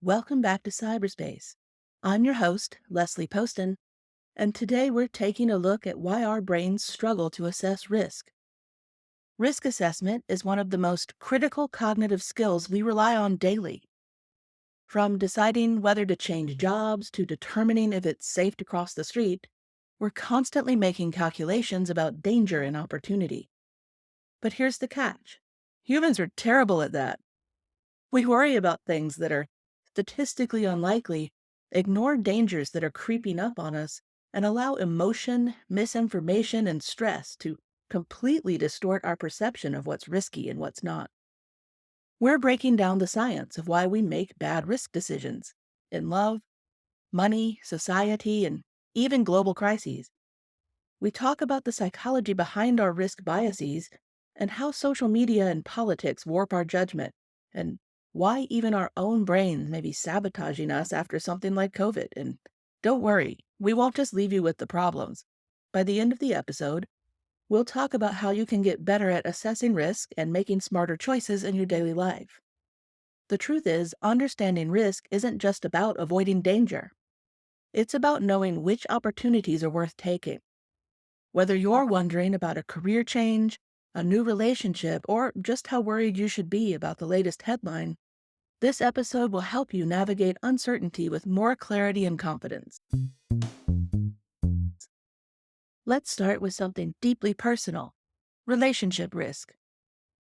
Welcome back to Cyberspace. I'm your host, Leslie Poston, and today we're taking a look at why our brains struggle to assess risk. Risk assessment is one of the most critical cognitive skills we rely on daily. From deciding whether to change jobs to determining if it's safe to cross the street, we're constantly making calculations about danger and opportunity. But here's the catch. Humans are terrible at that. We worry about things that are statistically unlikely, ignore dangers that are creeping up on us, and allow emotion, misinformation, and stress to completely distort our perception of what's risky and what's not. We're breaking down the science of why we make bad risk decisions in love, money, society, and even global crises. We talk about the psychology behind our risk biases and how social media and politics warp our judgment, and why even our own brains may be sabotaging us after something like COVID. And don't worry, we won't just leave you with the problems. By the end of the episode, we'll talk about how you can get better at assessing risk and making smarter choices in your daily life. The truth is, understanding risk isn't just about avoiding danger. It's about knowing which opportunities are worth taking. Whether you're wondering about a career change, a new relationship, or just how worried you should be about the latest headline, this episode will help you navigate uncertainty with more clarity and confidence. Let's start with something deeply personal: relationship risk.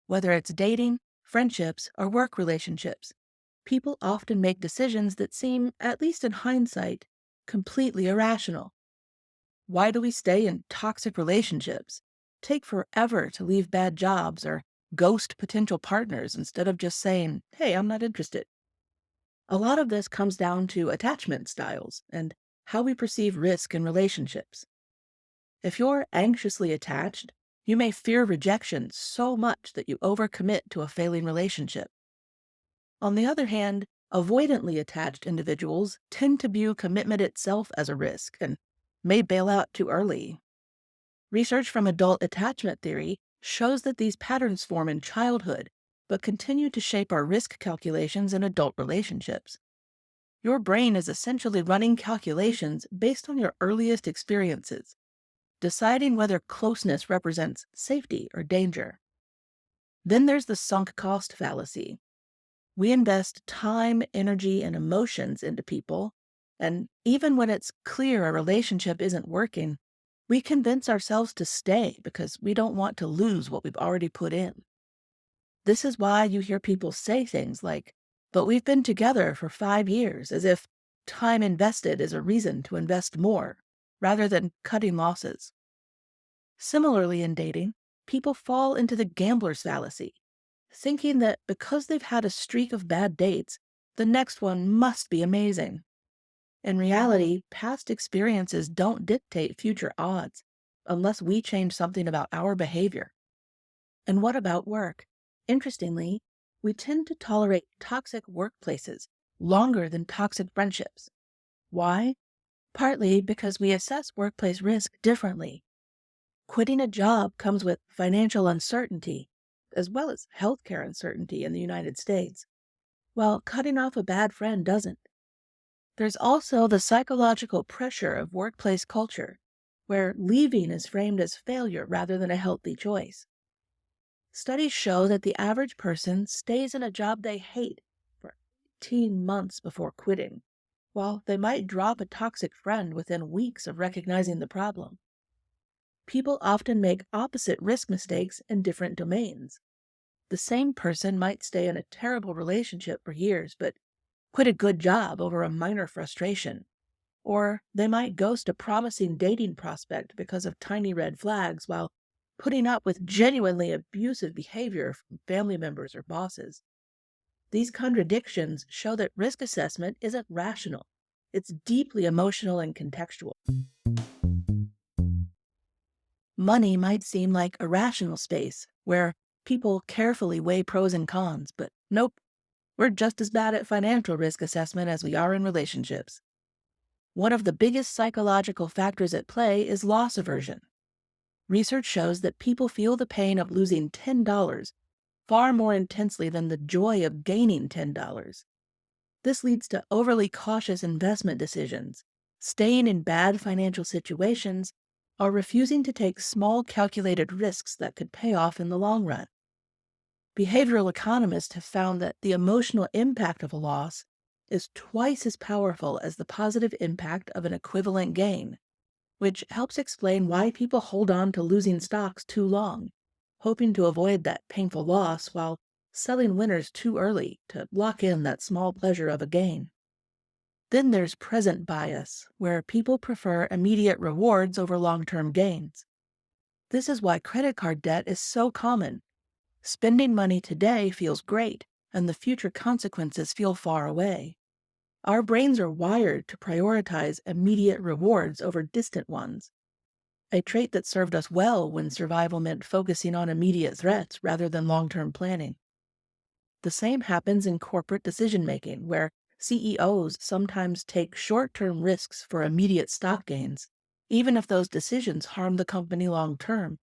Whether it's dating, friendships, or work relationships, people often make decisions that seem, at least in hindsight, completely irrational. Why do we stay in toxic relationships, take forever to leave bad jobs, or ghost potential partners instead of just saying, hey, I'm not interested? A lot of this comes down to attachment styles and how we perceive risk in relationships. If you're anxiously attached, you may fear rejection so much that you overcommit to a failing relationship. On the other hand, avoidantly attached individuals tend to view commitment itself as a risk and may bail out too early. Research from adult attachment theory shows that these patterns form in childhood, but continue to shape our risk calculations in adult relationships. Your brain is essentially running calculations based on your earliest experiences, deciding whether closeness represents safety or danger. Then there's the sunk cost fallacy. We invest time, energy, and emotions into people, and even when it's clear a relationship isn't working, we convince ourselves to stay because we don't want to lose what we've already put in. This is why you hear people say things like, but we've been together for 5 years, as if time invested is a reason to invest more, rather than cutting losses. Similarly, in dating, people fall into the gambler's fallacy, thinking that because they've had a streak of bad dates, the next one must be amazing. In reality, past experiences don't dictate future odds unless we change something about our behavior. And what about work? Interestingly, we tend to tolerate toxic workplaces longer than toxic friendships. Why? Partly because we assess workplace risk differently. Quitting a job comes with financial uncertainty, as well as healthcare uncertainty in the United States, while cutting off a bad friend doesn't. There's also the psychological pressure of workplace culture, where leaving is framed as failure rather than a healthy choice. Studies show that the average person stays in a job they hate for 18 months before quitting, while they might drop a toxic friend within weeks of recognizing the problem. People often make opposite risk mistakes in different domains. The same person might stay in a terrible relationship for years, but quit a good job over a minor frustration. Or they might ghost a promising dating prospect because of tiny red flags while putting up with genuinely abusive behavior from family members or bosses. These contradictions show that risk assessment isn't rational. It's deeply emotional and contextual. Money might seem like a rational space where people carefully weigh pros and cons, but nope, we're just as bad at financial risk assessment as we are in relationships. One of the biggest psychological factors at play is loss aversion. Research shows that people feel the pain of losing $10 far more intensely than the joy of gaining $10. This leads to overly cautious investment decisions, staying in bad financial situations, or refusing to take small calculated risks that could pay off in the long run. Behavioral economists have found that the emotional impact of a loss is twice as powerful as the positive impact of an equivalent gain, which helps explain why people hold on to losing stocks too long, hoping to avoid that painful loss while selling winners too early to lock in that small pleasure of a gain. Then there's present bias, where people prefer immediate rewards over long-term gains. This is why credit card debt is so common. Spending money today feels great, and the future consequences feel far away. Our brains are wired to prioritize immediate rewards over distant ones, a trait that served us well when survival meant focusing on immediate threats rather than long-term planning. The same happens in corporate decision-making, where CEOs sometimes take short-term risks for immediate stock gains, even if those decisions harm the company long-term.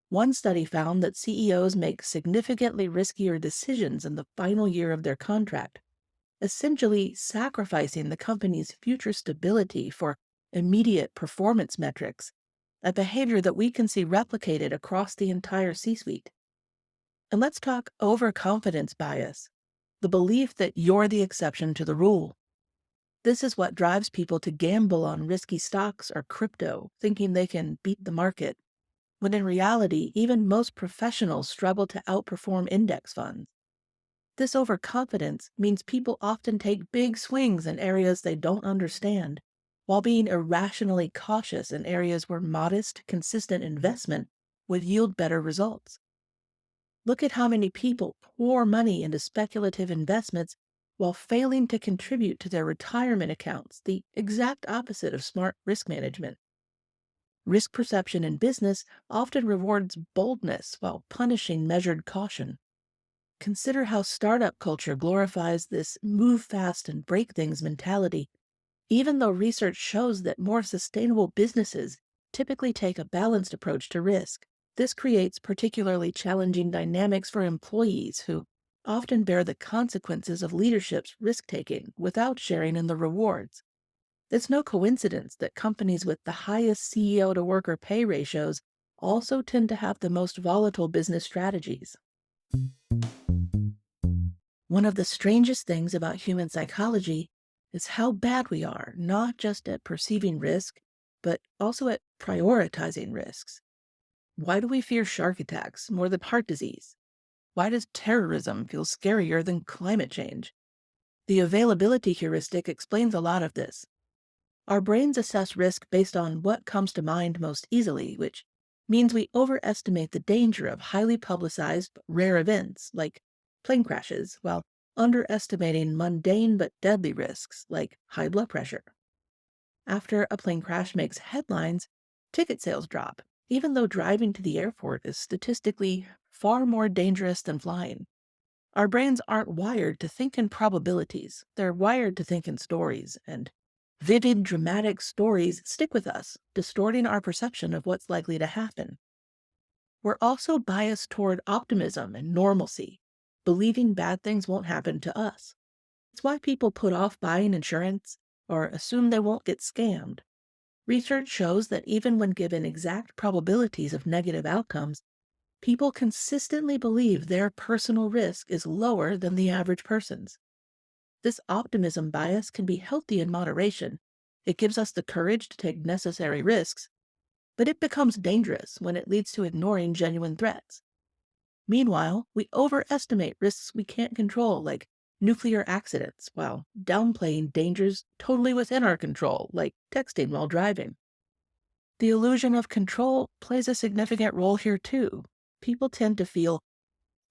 One study found that CEOs make significantly riskier decisions in the final year of their contract, essentially sacrificing the company's future stability for immediate performance metrics, a behavior that we can see replicated across the entire C-suite. And let's talk overconfidence bias, the belief that you're the exception to the rule. This is what drives people to gamble on risky stocks or crypto, thinking they can beat the market, when in reality, even most professionals struggle to outperform index funds. This overconfidence means people often take big swings in areas they don't understand, while being irrationally cautious in areas where modest, consistent investment would yield better results. Look at how many people pour money into speculative investments while failing to contribute to their retirement accounts, the exact opposite of smart risk management. Risk perception in business often rewards boldness while punishing measured caution. Consider how startup culture glorifies this move fast and break things mentality, even though research shows that more sustainable businesses typically take a balanced approach to risk. This creates particularly challenging dynamics for employees who often bear the consequences of leadership's risk-taking without sharing in the rewards. It's no coincidence that companies with the highest CEO to worker pay ratios also tend to have the most volatile business strategies. One of the strangest things about human psychology is how bad we are, not just at perceiving risk, but also at prioritizing risks. Why do we fear shark attacks more than heart disease? Why does terrorism feel scarier than climate change? The availability heuristic explains a lot of this. Our brains assess risk based on what comes to mind most easily, which means we overestimate the danger of highly publicized but rare events like plane crashes, while underestimating mundane but deadly risks like high blood pressure. After a plane crash makes headlines, ticket sales drop, even though driving to the airport is statistically far more dangerous than flying. Our brains aren't wired to think in probabilities, they're wired to think in stories, and vivid, dramatic stories stick with us, distorting our perception of what's likely to happen. We're also biased toward optimism and normalcy, believing bad things won't happen to us. It's why people put off buying insurance or assume they won't get scammed. Research shows that even when given exact probabilities of negative outcomes, people consistently believe their personal risk is lower than the average person's. This optimism bias can be healthy in moderation. It gives us the courage to take necessary risks, but it becomes dangerous when it leads to ignoring genuine threats. Meanwhile, we overestimate risks we can't control, like nuclear accidents, while downplaying dangers totally within our control, like texting while driving. The illusion of control plays a significant role here too. People tend to feel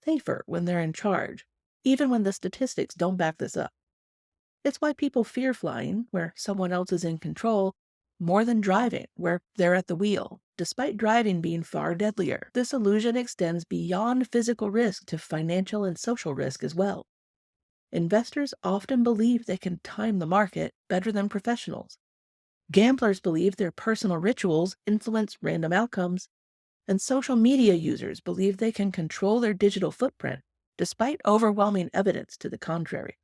safer when they're in charge, even when the statistics don't back this up. It's why people fear flying, where someone else is in control, more than driving, where they're at the wheel, despite driving being far deadlier. This illusion extends beyond physical risk to financial and social risk as well. Investors often believe they can time the market better than professionals. Gamblers believe their personal rituals influence random outcomes, and social media users believe they can control their digital footprint, despite overwhelming evidence to the contrary.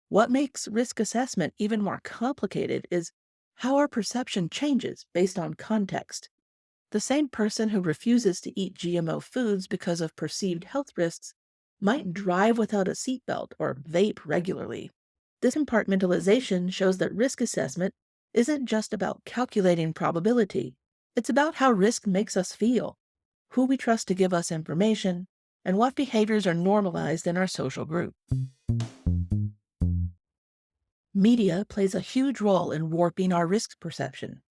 What makes risk assessment even more complicated is how our perception changes based on context. The same person who refuses to eat GMO foods because of perceived health risks might drive without a seatbelt or vape regularly. This compartmentalization shows that risk assessment isn't just about calculating probability, it's about how risk makes us feel, who we trust to give us information, and what behaviors are normalized in our social group. Media plays a huge role in warping our risk perception.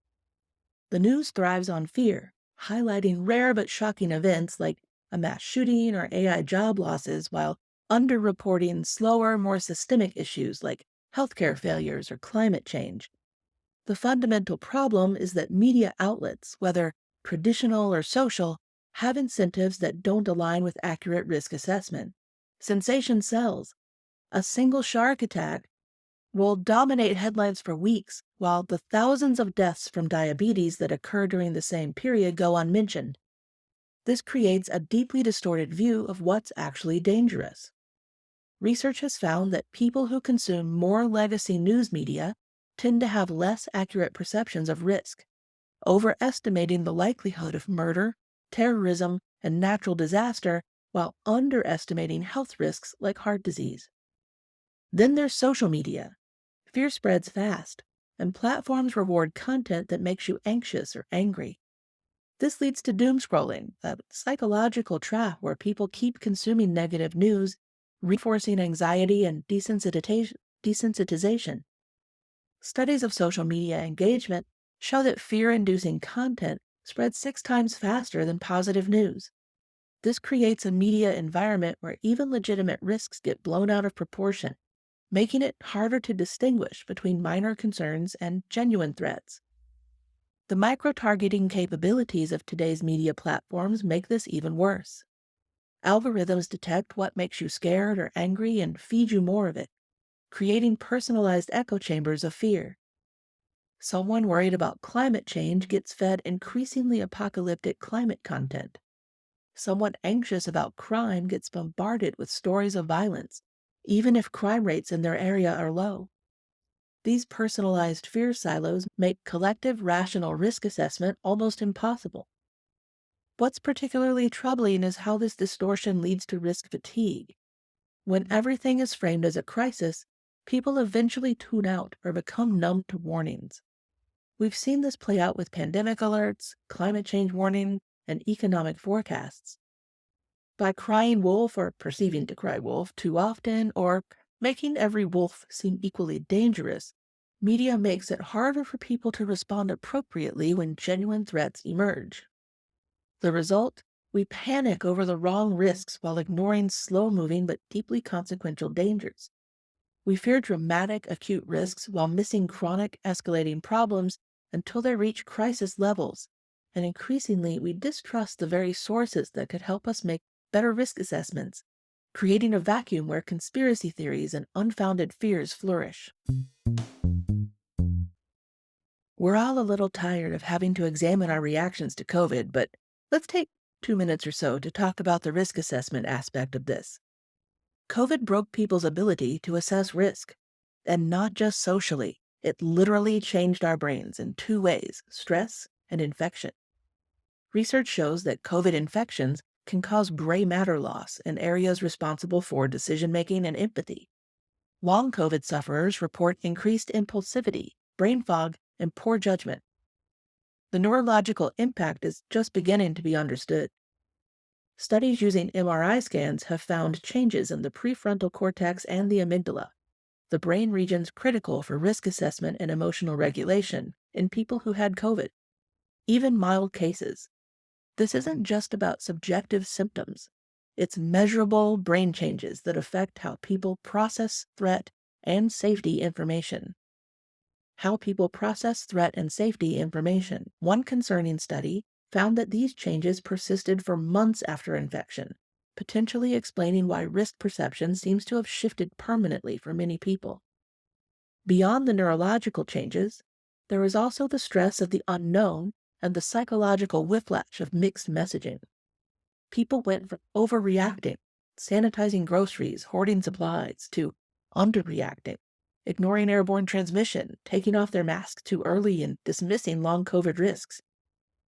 The news thrives on fear, highlighting rare but shocking events like a mass shooting or AI job losses, while underreporting slower, more systemic issues like healthcare failures or climate change. The fundamental problem is that media outlets, whether traditional or social, have incentives that don't align with accurate risk assessment. Sensation sells. A single shark attack will dominate headlines for weeks, while the thousands of deaths from diabetes that occur during the same period go unmentioned. This creates a deeply distorted view of what's actually dangerous. Research has found that people who consume more legacy news media tend to have less accurate perceptions of risk, overestimating the likelihood of murder, terrorism, and natural disaster while underestimating health risks like heart disease. Then there's social media. Fear spreads fast, and platforms reward content that makes you anxious or angry. This leads to doom scrolling, a psychological trap where people keep consuming negative news, reinforcing anxiety and desensitization. Studies of social media engagement show that fear-inducing content spreads 6 times faster than positive news. This creates a media environment where even legitimate risks get blown out of proportion, making it harder to distinguish between minor concerns and genuine threats. The micro-targeting capabilities of today's media platforms make this even worse. Algorithms detect what makes you scared or angry and feed you more of it, creating personalized echo chambers of fear. Someone worried about climate change gets fed increasingly apocalyptic climate content. Someone anxious about crime gets bombarded with stories of violence, even if crime rates in their area are low. These personalized fear silos make collective rational risk assessment almost impossible. What's particularly troubling is how this distortion leads to risk fatigue. When everything is framed as a crisis, people eventually tune out or become numb to warnings. We've seen this play out with pandemic alerts, climate change warning, and economic forecasts. By crying wolf or perceiving to cry wolf too often, or making every wolf seem equally dangerous, media makes it harder for people to respond appropriately when genuine threats emerge. The result? We panic over the wrong risks while ignoring slow-moving but deeply consequential dangers. We fear dramatic, acute risks while missing chronic, escalating problems until they reach crisis levels. And increasingly, we distrust the very sources that could help us make better risk assessments, creating a vacuum where conspiracy theories and unfounded fears flourish. We're all a little tired of having to examine our reactions to COVID, but let's take 2 minutes or so to talk about the risk assessment aspect of this. COVID broke people's ability to assess risk, and not just socially. It literally changed our brains in 2 ways: stress and infection. Research shows that COVID infections can cause gray matter loss in areas responsible for decision-making and empathy. Long COVID sufferers report increased impulsivity, brain fog, and poor judgment. The neurological impact is just beginning to be understood. Studies using MRI scans have found changes in the prefrontal cortex and the amygdala, the brain regions critical for risk assessment and emotional regulation, in people who had COVID, even mild cases. This isn't just about subjective symptoms. It's measurable brain changes that affect how people process threat and safety information. How people process threat and safety information. One concerning study found that these changes persisted for months after infection, potentially explaining why risk perception seems to have shifted permanently for many people. Beyond the neurological changes, there is also the stress of the unknown and the psychological whiplash of mixed messaging. People went from overreacting, sanitizing groceries, hoarding supplies, to underreacting, ignoring airborne transmission, taking off their masks too early, and dismissing long COVID risks.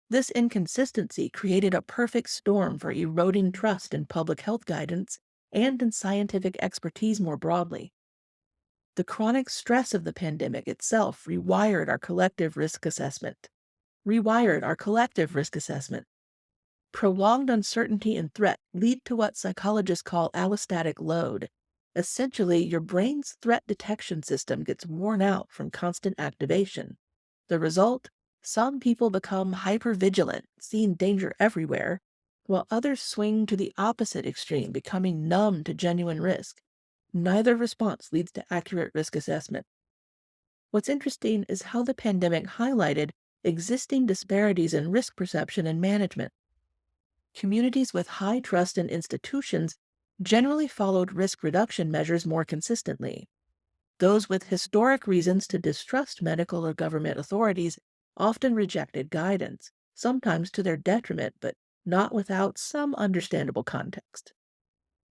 This inconsistency created a perfect storm for eroding trust in public health guidance and in scientific expertise more broadly. The chronic stress of the pandemic itself rewired our collective risk assessment. Prolonged uncertainty and threat lead to what psychologists call allostatic load. Essentially, your brain's threat detection system gets worn out from constant activation. The result? Some people become hypervigilant, seeing danger everywhere, while others swing to the opposite extreme, becoming numb to genuine risk. Neither response leads to accurate risk assessment. What's interesting is how the pandemic highlighted existing disparities in risk perception and management. Communities with high trust in institutions generally followed risk reduction measures more consistently. Those with historic reasons to distrust medical or government authorities often rejected guidance, sometimes to their detriment, but not without some understandable context.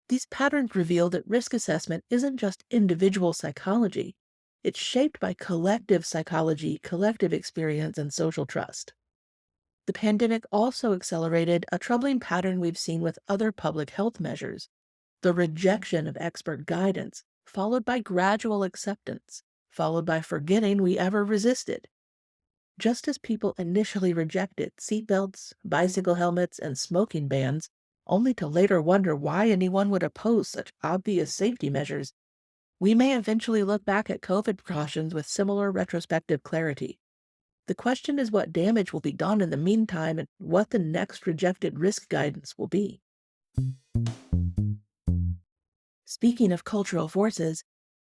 These patterns reveal that risk assessment isn't just individual psychology, it's shaped by collective psychology, collective experience, and social trust. The pandemic also accelerated a troubling pattern we've seen with other public health measures: the rejection of expert guidance, followed by gradual acceptance, followed by forgetting we ever resisted. Just as people initially rejected seatbelts, bicycle helmets, and smoking bans, only to later wonder why anyone would oppose such obvious safety measures, we may eventually look back at COVID precautions with similar retrospective clarity. The question is what damage will be done in the meantime and what the next rejected risk guidance will be. Speaking of cultural forces,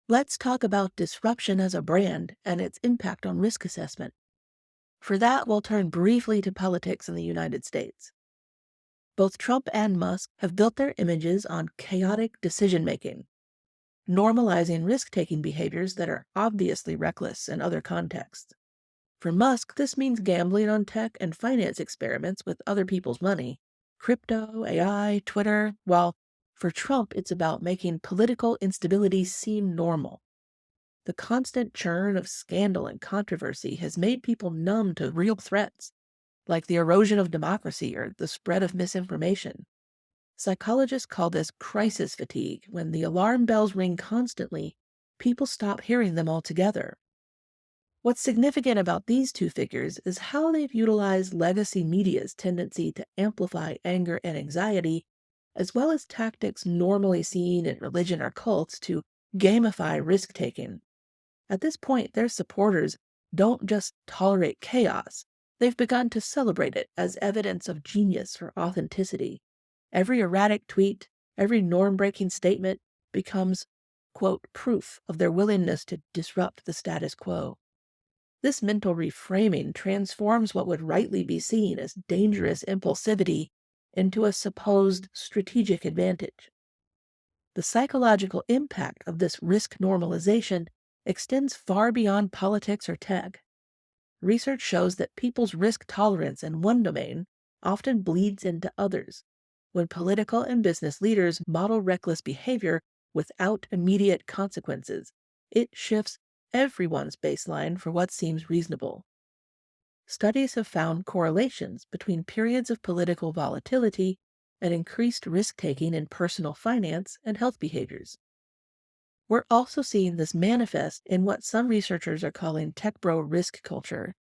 let's talk about disruption as a brand and its impact on risk assessment. For that, we'll turn briefly to politics in the United States. Both Trump and Musk have built their images on chaotic decision-making, normalizing risk-taking behaviors that are obviously reckless in other contexts. For Musk, this means gambling on tech and finance experiments with other people's money, crypto, AI, Twitter, while for Trump it's about making political instability seem normal. The constant churn of scandal and controversy has made people numb to real threats, like the erosion of democracy or the spread of misinformation. Psychologists call this crisis fatigue. When the alarm bells ring constantly, people stop hearing them altogether. What's significant about these two figures is how they've utilized legacy media's tendency to amplify anger and anxiety, as well as tactics normally seen in religion or cults to gamify risk-taking. At this point, their supporters don't just tolerate chaos, they've begun to celebrate it as evidence of genius or authenticity. Every erratic tweet, every norm-breaking statement becomes, quote, proof of their willingness to disrupt the status quo. This mental reframing transforms what would rightly be seen as dangerous impulsivity into a supposed strategic advantage. The psychological impact of this risk normalization extends far beyond politics or tech. Research shows that people's risk tolerance in one domain often bleeds into others. When political and business leaders model reckless behavior without immediate consequences, it shifts everyone's baseline for what seems reasonable. Studies have found correlations between periods of political volatility and increased risk-taking in personal finance and health behaviors. We're also seeing this manifest in what some researchers are calling tech bro risk culture,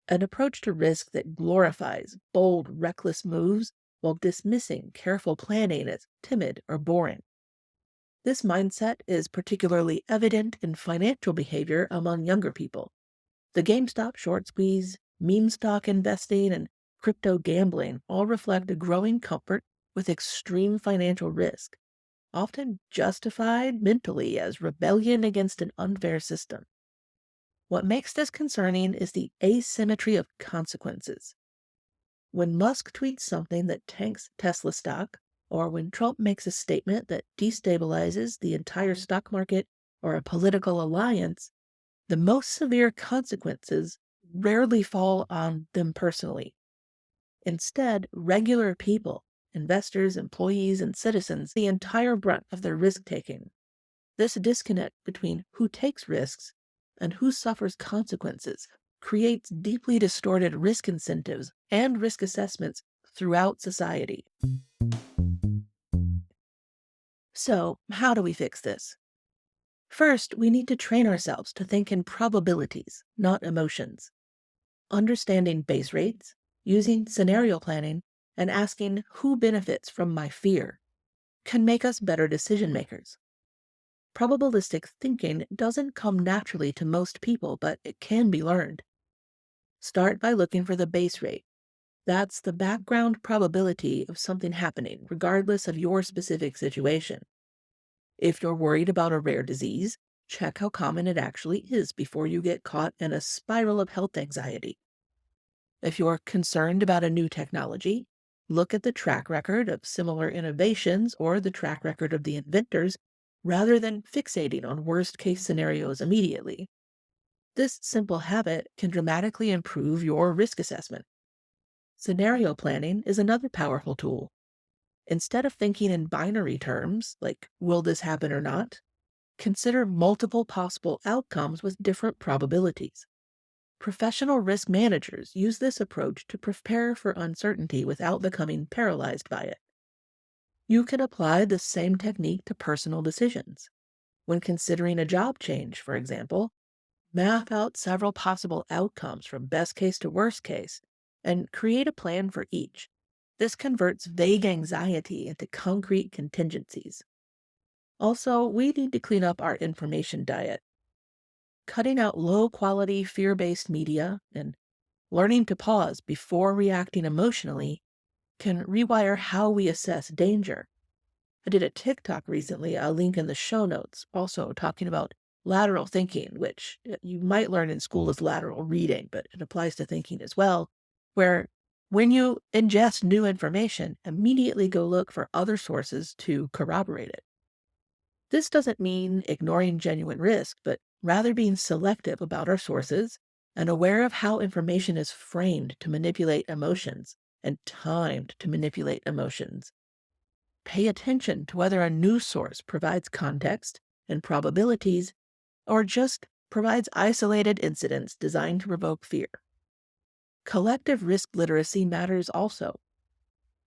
an approach to risk that glorifies bold, reckless moves while dismissing careful planning as timid or boring. This mindset is particularly evident in financial behavior among younger people. The GameStop short squeeze, meme stock investing, and crypto gambling all reflect a growing comfort with extreme financial risk, often justified mentally as rebellion against an unfair system. What makes this concerning is the asymmetry of consequences. When Musk tweets something that tanks Tesla stock, or when Trump makes a statement that destabilizes the entire stock market or a political alliance, the most severe consequences rarely fall on them personally. Instead, regular people, investors, employees, and citizens, the entire brunt of their risk-taking. This disconnect between who takes risks and who suffers consequences creates deeply distorted risk incentives and risk assessments throughout society. So, how do we fix this? First, we need to train ourselves to think in probabilities, not emotions. Understanding base rates, using scenario planning, and asking who benefits from my fear can make us better decision makers. Probabilistic thinking doesn't come naturally to most people, but it can be learned. Start by looking for the base rate. That's the background probability of something happening, regardless of your specific situation. If you're worried about a rare disease, check how common it actually is before you get caught in a spiral of health anxiety. If you're concerned about a new technology, look at the track record of similar innovations or the track record of the inventors rather than fixating on worst case scenarios immediately. This simple habit can dramatically improve your risk assessment. Scenario planning is another powerful tool. Instead of thinking in binary terms, like will this happen or not, consider multiple possible outcomes with different probabilities. Professional risk managers use this approach to prepare for uncertainty without becoming paralyzed by it. You can apply the same technique to personal decisions. When considering a job change, for example, map out several possible outcomes from best case to worst case and create a plan for each. This converts vague anxiety into concrete contingencies. Also, we need to clean up our information diet. Cutting out low quality, fear based media and learning to pause before reacting emotionally can rewire how we assess danger. I did a TikTok recently, a link in the show notes, also talking about lateral thinking, which you might learn in school as lateral reading, but it applies to thinking as well, where when you ingest new information, immediately go look for other sources to corroborate it. This doesn't mean ignoring genuine risk, but rather being selective about our sources and aware of how information is framed to manipulate emotions and timed to manipulate emotions. Pay attention to whether a news source provides context and probabilities or just provides isolated incidents designed to provoke fear. Collective risk literacy matters also.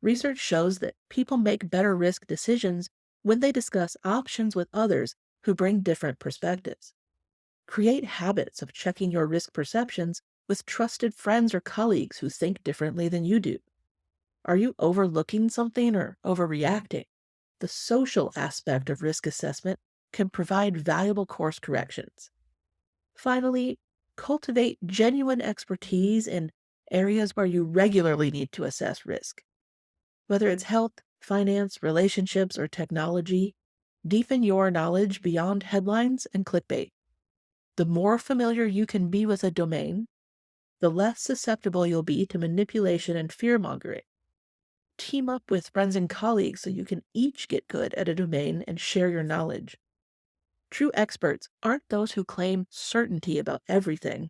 Research shows that people make better risk decisions when they discuss options with others who bring different perspectives. Create habits of checking your risk perceptions with trusted friends or colleagues who think differently than you do. Are you overlooking something or overreacting? The social aspect of risk assessment can provide valuable course corrections. Finally, cultivate genuine expertise in areas where you regularly need to assess risk. Whether it's health, finance, relationships, or technology, deepen your knowledge beyond headlines and clickbait. The more familiar you can be with a domain, the less susceptible you'll be to manipulation and fear-mongering. Team up with friends and colleagues so you can each get good at a domain and share your knowledge. True experts aren't those who claim certainty about everything,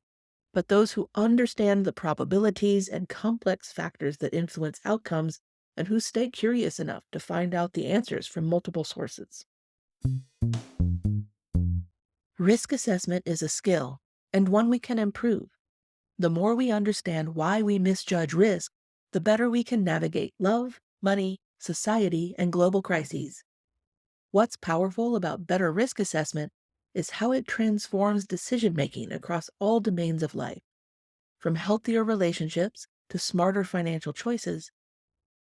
but those who understand the probabilities and complex factors that influence outcomes and who stay curious enough to find out the answers from multiple sources. Risk assessment is a skill, and one we can improve. The more we understand why we misjudge risk, the better we can navigate love, money, society, and global crises. What's powerful about better risk assessment is how it transforms decision-making across all domains of life, from healthier relationships to smarter financial choices,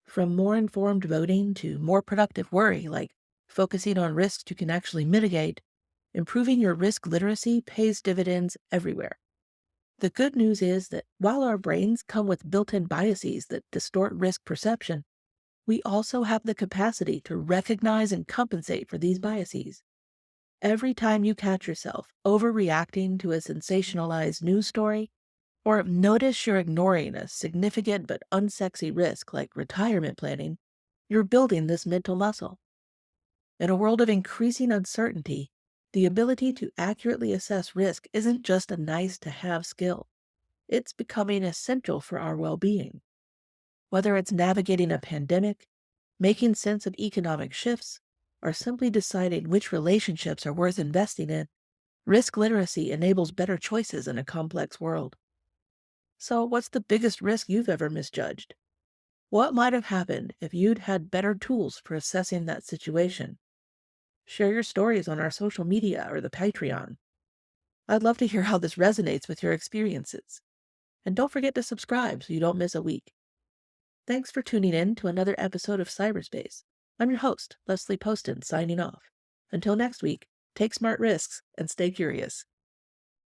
from more informed voting to more productive worry, like focusing on risks you can actually mitigate. Improving your risk literacy pays dividends everywhere. The good news is that while our brains come with built-in biases that distort risk perception, we also have the capacity to recognize and compensate for these biases. Every time you catch yourself overreacting to a sensationalized news story, or notice you're ignoring a significant but unsexy risk like retirement planning, you're building this mental muscle. In a world of increasing uncertainty, the ability to accurately assess risk isn't just a nice-to-have skill. It's becoming essential for our well-being. Whether it's navigating a pandemic, making sense of economic shifts, or simply deciding which relationships are worth investing in, risk literacy enables better choices in a complex world. So, what's the biggest risk you've ever misjudged? What might have happened if you'd had better tools for assessing that situation? Share your stories on our social media or the Patreon. I'd love to hear how this resonates with your experiences. And don't forget to subscribe so you don't miss a week. Thanks for tuning in to another episode of Cyberspace. I'm your host, Leslie Poston, signing off. Until next week, take smart risks and stay curious.